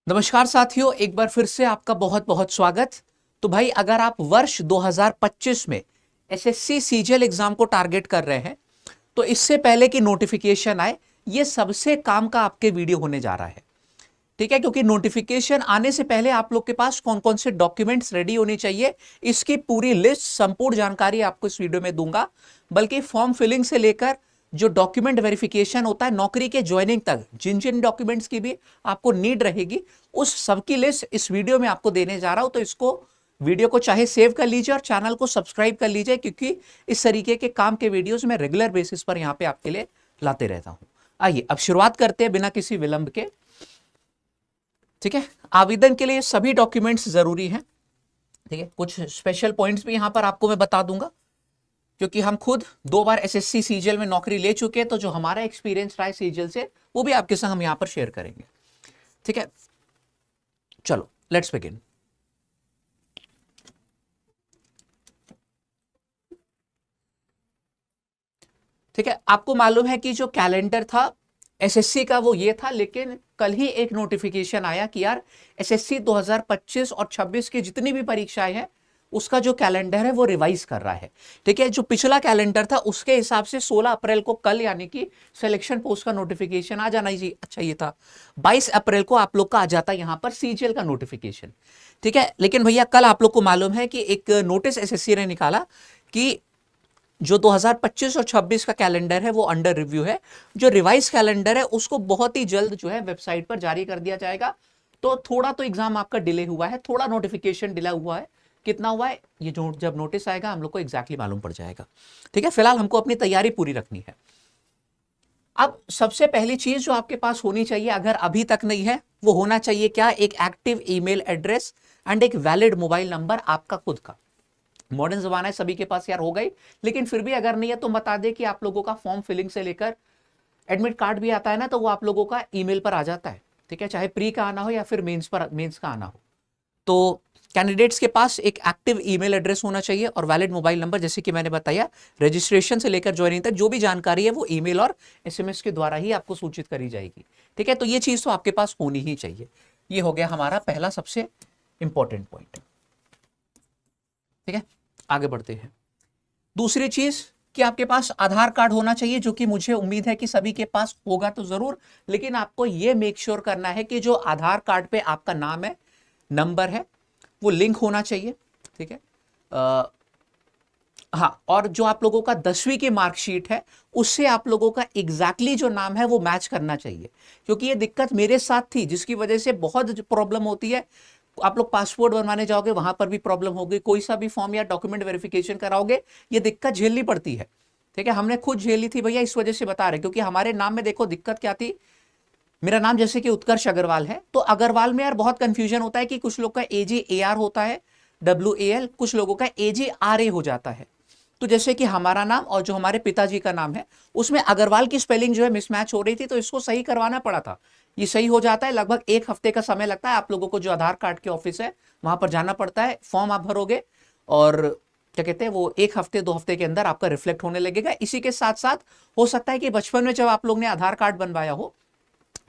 नमस्कार साथियों, एक बार फिर से आपका बहुत बहुत स्वागत। तो भाई, अगर आप वर्ष 2025 में एसएससी सीजीएल एग्जाम को टारगेट कर रहे हैं तो इससे पहले कि नोटिफिकेशन आए, ये सबसे काम का आपके वीडियो होने जा रहा है। ठीक है, क्योंकि नोटिफिकेशन आने से पहले आप लोग के पास कौन कौन से डॉक्यूमेंट्स रेडी होने चाहिए, इसकी पूरी लिस्ट, संपूर्ण जानकारी आपको इस वीडियो में दूंगा। बल्कि फॉर्म फिलिंग से लेकर जो डॉक्यूमेंट वेरिफिकेशन होता है नौकरी के ज्वाइनिंग तक, जिन जिन डॉक्यूमेंट्स की भी आपको नीड रहेगी, उस सबकी लिस्ट इस वीडियो में आपको देने जा रहा हूं। तो इसको, वीडियो को चाहे सेव कर लीजिए और चैनल को सब्सक्राइब कर लीजिए, क्योंकि इस तरीके के काम के वीडियोस मैं रेगुलर बेसिस पर यहां पे आपके लिए लाते रहता हूं। आइए अब शुरुआत करते हैं बिना किसी विलंब के। ठीक है, आवेदन के लिए सभी डॉक्यूमेंट्स जरूरी हैं। ठीक है, कुछ स्पेशल पॉइंट्स भी यहां पर आपको मैं बता दूंगा, क्योंकि हम खुद 2 बार एसएससी सीजीएल में नौकरी ले चुके हैं। तो जो हमारा एक्सपीरियंस रहा है सीजीएल से, वो भी आपके संग हम यहां पर शेयर करेंगे। ठीक है, चलो लेट्स बिगिन। ठीक है, आपको मालूम है कि जो कैलेंडर था एसएससी का वो ये था, लेकिन कल ही एक नोटिफिकेशन आया कि यार एसएससी 2025 और 26 की जितनी भी परीक्षाएं हैं उसका जो कैलेंडर है वो रिवाइज कर रहा है। ठीक है, जो पिछला कैलेंडर था उसके हिसाब से 16 अप्रैल को, कल यानी कि सिलेक्शन पोस्ट का नोटिफिकेशन आ जाना जी। अच्छा, ये था 22 अप्रैल को आप लोग का आ जाता यहां पर सीजीएल का नोटिफिकेशन। ठीक है, लेकिन भैया कल आप लोग को मालूम है कि एक नोटिस एसएससी ने निकाला कि जो 2025 और 26 का कैलेंडर है वो अंडर रिव्यू है। जो रिवाइज कैलेंडर है उसको बहुत ही जल्द जो है वेबसाइट पर जारी कर दिया जाएगा। तो थोड़ा तो एग्जाम आपका डिले हुआ है, थोड़ा नोटिफिकेशन डिले हुआ है। कितना हुआ है ये जो जब नोटिस आएगा हम लोग को एग्जैक्टली मालूम पड़ जाएगा। ठीक है, फिलहाल हमको अपनी तैयारी पूरी रखनी है। अब सबसे पहली चीज जो आपके पास होनी चाहिए, अगर अभी तक नहीं है, वो होना चाहिए क्या, एक एक्टिव ईमेल एड्रेस एंड एक वैलिड मोबाइल नंबर आपका खुद का। मॉडर्न जमाना है, सभी के पास यार हो गई, लेकिन फिर भी अगर नहीं है तो बता दे कि आप लोगों का फॉर्म फिलिंग से लेकर एडमिट कार्ड भी आता है ना, तो वो आप लोगों का ईमेल पर आ जाता है। ठीक है, चाहे प्री का आना हो या फिर मेंस का आना हो। तो कैंडिडेट्स के पास एक एक्टिव ईमेल एड्रेस होना चाहिए और वैलिड मोबाइल नंबर। जैसे कि मैंने बताया, रजिस्ट्रेशन से लेकर ज्वाइनिंग तक जो भी जानकारी है वो ईमेल और एसएमएस के द्वारा ही आपको सूचित करी जाएगी। ठीक है, तो ये चीज तो आपके पास होनी ही चाहिए। ये हो गया हमारा पहला सबसे इंपॉर्टेंट पॉइंट। ठीक है, आगे बढ़ते हैं। दूसरी चीज कि आपके पास आधार कार्ड होना चाहिए, जो कि मुझे उम्मीद है कि सभी के पास होगा तो जरूर, लेकिन आपको यह मेक श्योर करना है कि जो आधार कार्ड पे आपका नाम है, नंबर है, वो लिंक होना चाहिए। ठीक है, हाँ, और जो आप लोगों का 10वीं की मार्कशीट है उससे आप लोगों का एग्जैक्टली जो नाम है वो मैच करना चाहिए। क्योंकि ये दिक्कत मेरे साथ थी, जिसकी वजह से बहुत प्रॉब्लम होती है। आप लोग पासपोर्ट बनवाने जाओगे, वहां पर भी प्रॉब्लम होगी, कोई सा भी फॉर्म या डॉक्यूमेंट वेरिफिकेशन कराओगे, ये दिक्कत झेलनी पड़ती है। ठीक है, हमने खुद झेली थी भैया, इस वजह से बता रहे, क्योंकि हमारे नाम में देखो दिक्कत क्या थी। मेरा नाम जैसे कि उत्कर्ष अग्रवाल है, तो अग्रवाल में यार बहुत कंफ्यूजन होता है कि कुछ लोग का AGAR होता है, WAL, कुछ लोगों का AGRA हो जाता है। तो जैसे कि हमारा नाम और जो हमारे पिताजी का नाम है उसमें अग्रवाल की स्पेलिंग जो है मिसमैच हो रही थी, तो इसको सही करवाना पड़ा था। ये सही हो जाता है, लगभग 1 हफ्ते का समय लगता है। आप लोगों को जो आधार कार्ड के ऑफिस है वहां पर जाना पड़ता है, फॉर्म आप भरोगे और क्या कहते हैं वो 1 हफ्ते 2 हफ्ते के अंदर आपका रिफ्लेक्ट होने लगेगा। इसी के साथ साथ हो सकता है कि बचपन में जब आप लोग ने आधार कार्ड बनवाया हो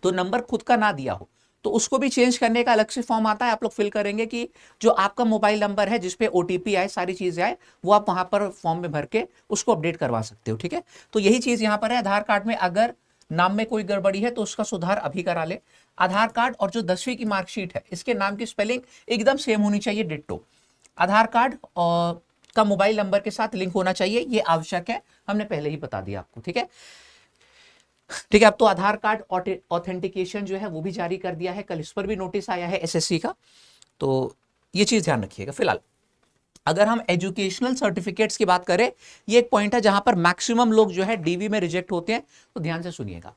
तो नंबर खुद का ना दिया हो, तो उसको भी चेंज करने का अलग से फॉर्म आता है। आप लोग फिल करेंगे कि जो आपका मोबाइल नंबर है जिसपे OTP आए, सारी चीजें आए, वो आप वहां पर फॉर्म में भर के उसको अपडेट करवा सकते हो। ठीक है, तो यही चीज यहां पर है। आधार कार्ड में अगर नाम में कोई गड़बड़ी है तो उसका सुधार अभी करा ले। आधार कार्ड और जो 10वीं की मार्कशीट है, इसके नाम की स्पेलिंग एकदम सेम होनी चाहिए, डिट्टो। आधार कार्ड और का मोबाइल नंबर के साथ लिंक होना चाहिए, ये आवश्यक है, हमने पहले ही बता दिया आपको। ठीक है, ठीक है, अब तो आधार कार्ड ऑथेंटिकेशन जो है वो भी जारी कर दिया है, कल इस पर भी नोटिस आया है एसएससी का, तो ये चीज ध्यान रखिएगा। फिलहाल अगर हम एजुकेशनल सर्टिफिकेट्स की बात करें, ये एक पॉइंट है जहां पर मैक्सिमम लोग जो है डीवी में रिजेक्ट होते हैं, तो ध्यान से सुनिएगा।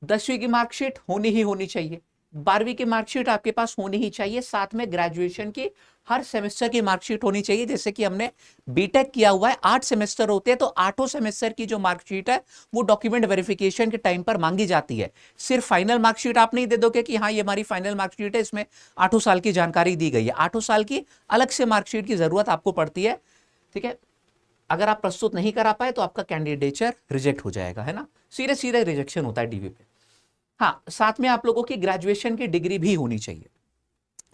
10वीं की मार्कशीट होनी ही होनी चाहिए, 12वीं की मार्कशीट आपके पास होनी ही चाहिए, साथ में ग्रेजुएशन की हर सेमेस्टर की मार्कशीट होनी चाहिए। जैसे कि हमने बीटेक किया हुआ है, 8 सेमेस्टर होते हैं, तो 8 सेमेस्टर की जो मार्कशीट है वो डॉक्यूमेंट वेरिफिकेशन के टाइम पर मांगी जाती है। सिर्फ फाइनल मार्कशीट आप नहीं दे दोगे कि हाँ ये हमारी फाइनल मार्कशीट है, इसमें 8 साल की जानकारी दी गई है। 8 साल की अलग से मार्कशीट की जरूरत आपको पड़ती है। ठीक है, अगर आप प्रस्तुत नहीं करा पाए तो आपका कैंडिडेचर रिजेक्ट हो जाएगा, है ना, सीधे सीधे रिजेक्शन होता है डीवी पे। हाँ, साथ में आप लोगों की ग्रेजुएशन की डिग्री भी होनी चाहिए।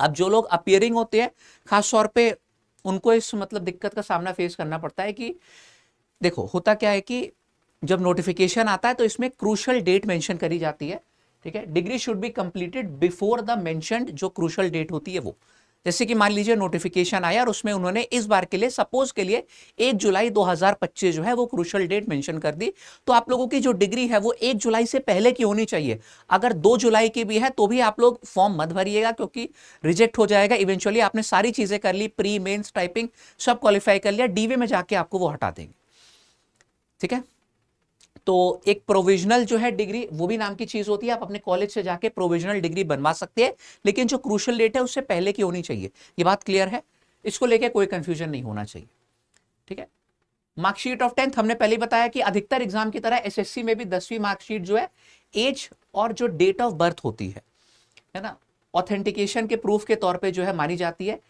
अब जो लोग अपियरिंग होते हैं खास तौर पे उनको इस मतलब दिक्कत का सामना फेस करना पड़ता है कि देखो होता क्या है कि जब नोटिफिकेशन आता है तो इसमें क्रूशल डेट मेंशन करी जाती है, ठीक है। Degree should be completed before the mentioned जो क्रूशल डेट होती है वो, जैसे कि मान लीजिए नोटिफिकेशन आया और उसमें उन्होंने इस बार के लिए सपोज के लिए 1 जुलाई 2025 जो है वो क्रूशल डेट मेंशन कर दी, तो आप लोगों की जो डिग्री है वो 1 जुलाई से पहले की होनी चाहिए। अगर 2 जुलाई की भी है तो भी आप लोग फॉर्म मत भरिएगा क्योंकि रिजेक्ट हो जाएगा। इवेंचुअली आपने सारी चीजें कर ली, प्री मेंस टाइपिंग सब क्वालिफाई कर लिया, डीवे में जाके आपको वो हटा देंगे, ठीक है। तो एक प्रोविजनल जो है डिग्री वो भी नाम की चीज होती है, आप अपने कॉलेज से जाके प्रोविजनल डिग्री बनवा सकते हैं, लेकिन जो क्रूशल डेट है उससे पहले की होनी चाहिए। ये बात क्लियर है, इसको लेके कोई कंफ्यूजन नहीं होना चाहिए, ठीक है। मार्कशीट ऑफ 10th हमने पहले ही बताया कि अधिकतर एग्जाम की तरह एसएससी में भी 10वीं मार्कशीट जो है एज और जो डेट ऑफ बर्थ होती है ना, ऑथेंटिकेशन के प्रूफ के तौर पे जो है मानी जाती है।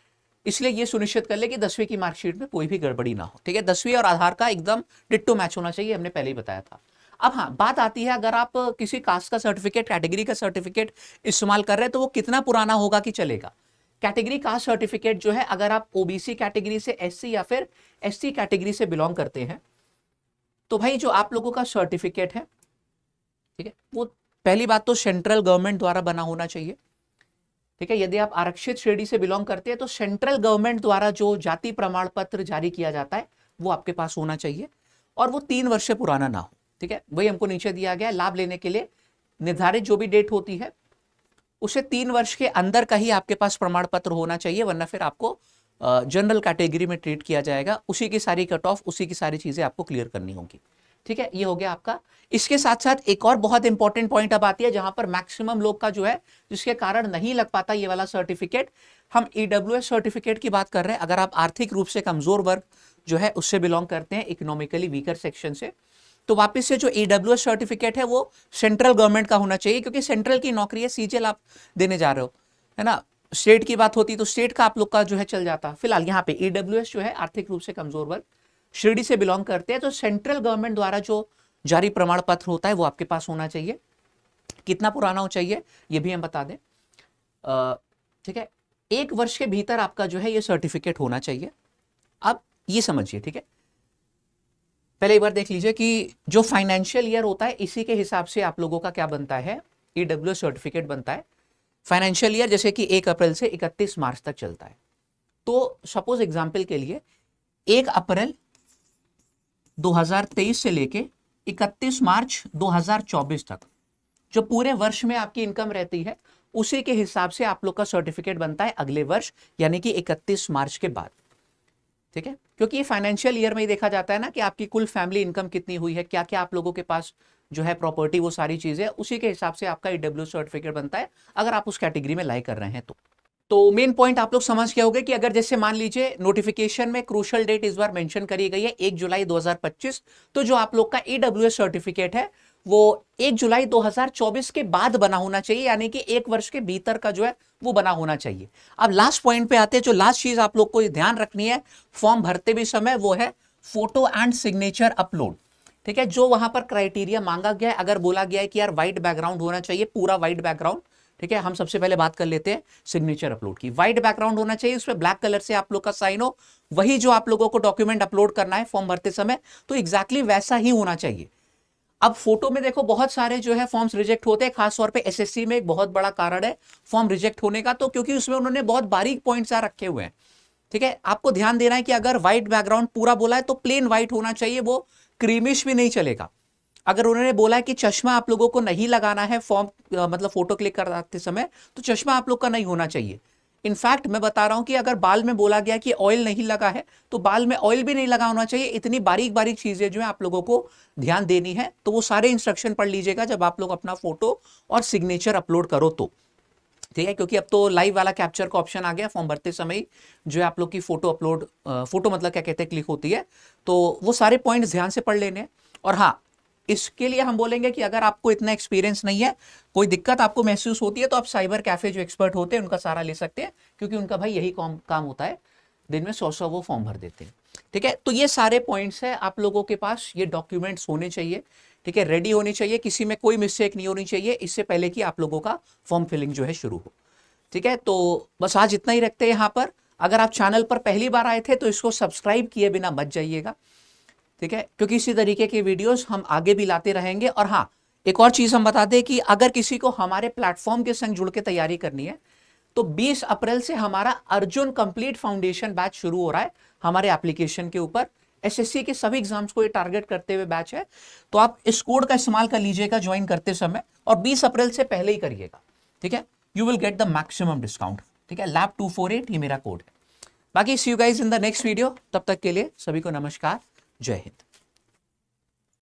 इसलिए ये सुनिश्चित कर ले कि 10वीं की मार्कशीट में कोई भी गड़बड़ी ना हो, ठीक है। 10वीं और आधार का एकदम डिट्टो मैच होना चाहिए, हमने पहले ही बताया था। अब हाँ बात आती है, अगर आप किसी कास्ट का सर्टिफिकेट, कैटेगरी का सर्टिफिकेट इस्तेमाल कर रहे हैं तो वो कितना पुराना होगा कि चलेगा। कैटेगरी कास्ट सर्टिफिकेट जो है, अगर आप ओबीसी कैटेगरी से एससी या फिर एसटी कैटेगरी से बिलोंग करते हैं तो भाई जो आप लोगों का सर्टिफिकेट है, ठीक है, वो पहली बात तो सेंट्रल गवर्नमेंट द्वारा बना होना चाहिए, ठीक है। यदि आप आरक्षित श्रेणी से बिलोंग करते हैं तो सेंट्रल गवर्नमेंट द्वारा जो जाति प्रमाण पत्र जारी किया जाता है वो आपके पास होना चाहिए और वो 3 वर्ष से पुराना ना हो, ठीक है। वही हमको नीचे दिया गया, लाभ लेने के लिए निर्धारित जो भी डेट होती है उसे 3 वर्ष के अंदर का ही आपके पास प्रमाण पत्र होना चाहिए, वरना फिर आपको जनरल कैटेगरी में ट्रीट किया जाएगा। उसी की सारी कट ऑफ, उसी की सारी चीजें आपको क्लियर करनी होगी, ठीक है। ये हो गया आपका। इसके साथ साथ एक और बहुत इंपॉर्टेंट पॉइंट अब आती है जहां पर मैक्सिमम लोग का जो है जिसके कारण नहीं लग पाता ये वाला सर्टिफिकेट, हम ईडब्ल्यूएस सर्टिफिकेट की बात कर रहे हैं। अगर आप आर्थिक रूप से कमजोर वर्ग जो है उससे बिलोंग करते हैं, इकोनॉमिकली वीकर सेक्शन से, तो वापस से जो ईडब्ल्यूएस सर्टिफिकेट है वो सेंट्रल गवर्नमेंट का होना चाहिए, क्योंकि सेंट्रल की नौकरी है, सीजीएल आप देने जा रहे हो, है ना। स्टेट की बात होती तो स्टेट का आप लोग का जो है चल जाता। फिलहाल यहाँ पे ईडब्ल्यूएस जो है आर्थिक रूप से कमजोर वर्ग श्रेणी से बिलोंग करते हैं, तो सेंट्रल गवर्नमेंट द्वारा जो जारी प्रमाण पत्र होता है वो आपके पास होना चाहिए। कितना पुराना हो चाहिए ये भी हम बता दें, ठीक है। 1 वर्ष के भीतर आपका जो है ये सर्टिफिकेट होना चाहिए। अब ये समझिए, ठीक है, पहले एक बार देख लीजिए कि जो फाइनेंशियल ईयर होता है इसी के हिसाब से आप लोगों का क्या बनता है, ईडब्ल्यू सर्टिफिकेट बनता है। फाइनेंशियल ईयर जैसे कि 1 अप्रैल से 31 मार्च तक चलता है, तो सपोज एग्जांपल के लिए 1 अप्रैल 2023 से लेके 31 मार्च 2024 तक जो पूरे वर्ष में आपकी इनकम रहती है उसी के हिसाब से आप लोग का सर्टिफिकेट बनता है अगले वर्ष, यानी कि 31 मार्च के बाद, ठीक है। क्योंकि ये फाइनेंशियल ईयर में ही देखा जाता है ना कि आपकी कुल फैमिली इनकम कितनी हुई है, क्या क्या आप लोगों के पास जो है प्रॉपर्टी, वो सारी चीजें उसी के हिसाब से आपका ईडब्ल्यू सर्टिफिकेट बनता है, अगर आप उस कैटेगरी में लाई कर रहे हैं तो मेन पॉइंट आप लोग समझ गए होंगे कि अगर जैसे मान लीजिए नोटिफिकेशन में क्रूशल डेट इस बार मेंशन करी गई है 1 जुलाई 2025, तो जो आप लोग का ईडब्ल्यूएस सर्टिफिकेट है वो 1 जुलाई 2024 के बाद बना होना चाहिए, यानी कि 1 वर्ष के भीतर का जो है वो बना होना चाहिए। अब लास्ट पॉइंट पे आते हैं, जो लास्ट चीज आप लोग को ध्यान रखनी है फॉर्म भरते भी समय, वो है फोटो एंड सिग्नेचर अपलोड, ठीक है। जो वहां पर क्राइटेरिया मांगा गया है, अगर बोला गया है कि यार व्हाइट बैकग्राउंड होना चाहिए, पूरा व्हाइट बैकग्राउंड, ठीक है, हम सबसे पहले बात कर लेते हैं सिग्नेचर अपलोड की। व्हाइट बैकग्राउंड होना चाहिए, उसमें ब्लैक कलर से आप लोग का साइन हो, वही जो आप लोगों को डॉक्यूमेंट अपलोड करना है फॉर्म भरते समय, तो एग्जैक्टली वैसा ही होना चाहिए। अब फोटो में देखो बहुत सारे जो है फॉर्म्स रिजेक्ट होते हैं, खासतौर पे एसएससी में एक बहुत बड़ा कारण है फॉर्म रिजेक्ट होने का, तो क्योंकि उसमें उन्होंने बहुत बारीक पॉइंट्स रखे हुए हैं, ठीक है। आपको ध्यान देना है कि अगर व्हाइट बैकग्राउंड पूरा बोला है तो प्लेन व्हाइट होना चाहिए, वो क्रीमिश भी नहीं चलेगा। अगर उन्होंने बोला है कि चश्मा आप लोगों को नहीं लगाना है फॉर्म मतलब फोटो क्लिक करते समय, तो चश्मा आप लोग का नहीं होना चाहिए। इनफैक्ट मैं बता रहा हूं कि अगर बाल में बोला गया कि ऑयल नहीं लगा है तो बाल में ऑयल भी नहीं लगा होना चाहिए। इतनी बारीक बारीक चीजें जो है आप लोगों को ध्यान देनी है, तो वो सारे इंस्ट्रक्शन पढ़ लीजिएगा जब आप लोग अपना फोटो और सिग्नेचर अपलोड करो तो, ठीक है। क्योंकि अब तो लाइव वाला कैप्चर का ऑप्शन आ गया फॉर्म भरते समय, जो है आप लोग की फोटो अपलोड, फोटो मतलब क्या कहते हैं, क्लिक होती है, तो वो सारे पॉइंट्स ध्यान से पढ़ लेने। और हाँ, इसके लिए हम बोलेंगे कि अगर आपको इतना एक्सपीरियंस नहीं है, कोई दिक्कत आपको महसूस होती है, तो आप साइबर कैफे जो एक्सपर्ट होते हैं उनका सहारा ले सकते हैं, क्योंकि उनका भाई यही काम होता है, दिन में 100 वो फॉर्म भर देते हैं, ठीक है। तो ये सारे पॉइंट्स है, आप लोगों के पास ये डॉक्यूमेंट्स होने चाहिए, ठीक है, रेडी होनी चाहिए, किसी में कोई मिस्टेक नहीं होनी चाहिए इससे पहले कि आप लोगों का फॉर्म फिलिंग जो है शुरू हो। ठीक है, तो बस आज इतना ही रखते हैं यहाँ पर। अगर आप चैनल पर पहली बार आए थे तो इसको सब्सक्राइब किए बिना मत जाइएगा, ठीक है, क्योंकि इसी तरीके के वीडियोस हम आगे भी लाते रहेंगे। और हाँ, एक और चीज हम बता दें कि अगर किसी को हमारे प्लेटफॉर्म के संग जुड़ के तैयारी करनी है तो 20 अप्रैल से हमारा अर्जुन कंप्लीट फाउंडेशन बैच शुरू हो रहा है हमारे एप्लीकेशन के ऊपर। एसएससी के सभी एग्जाम्स को ये टारगेट करते हुए बैच है, तो आप इस कोड का इस्तेमाल कर लीजिएगा ज्वाइन करते समय, और 20 अप्रैल से पहले ही करिएगा, ठीक है। You will get the maximum discount, ठीक है। लैब 248 ये मेरा कोड है। बाकी see you guys in the next video. तब तक के लिए सभी को नमस्कार, जय हिंद।